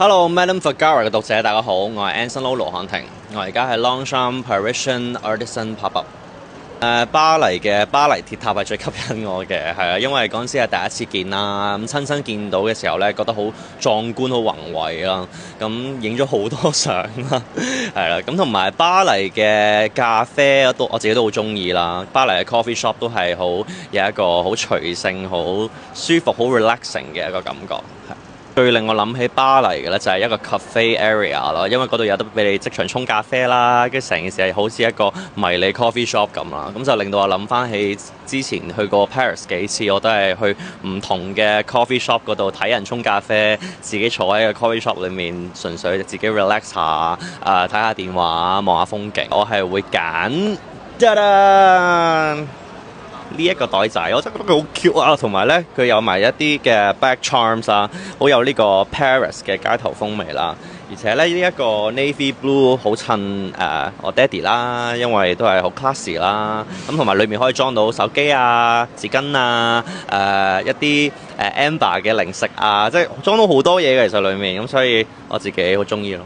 Hello，Madame Fugara 嘅讀者，大家好，我係 Anson Lo 盧漢廷，我而家喺 Longchamp Parisian Artisan Pop-up。巴黎嘅巴黎鐵塔係最吸引我嘅，係啊，因為嗰陣時係第一次見啦，咁親身見到嘅時候咧，覺得好壯觀、好宏偉啦，咁影咗好多相啦，係啦，咁同埋巴黎嘅咖啡我自己都好中意啦，巴黎嘅 coffee shop 都係好有一個好隨性、好舒服、好 relaxing 嘅一個感覺。最令我諗起巴黎嘅咧，就係一個 cafe area 咯，因為嗰度有得俾你即場沖咖啡啦，跟住成件事係好似一個迷你 coffee shop 咁啦，咁就令到我諗翻起之前去過 Paris 幾次，我都係去唔同嘅 coffee shop 嗰度睇人沖咖啡，自己坐喺個 coffee shop 裏面，純粹自己 relax 下，睇下電話，望下風景。我係會揀呢一個袋仔，我真係覺得佢好 cute 啊，同埋咧佢有埋一啲嘅 back charms 啊，好有呢個 Paris 嘅街頭風味啦。而且咧呢一個 navy blue 好襯我爹哋啦，因為都係好 classy 啦。咁同埋裏面可以裝到手機啊、紙巾啊、一啲amber 嘅零食啊，即係裝到好多嘢嘅其實裏面。咁所以我自己好中意咯。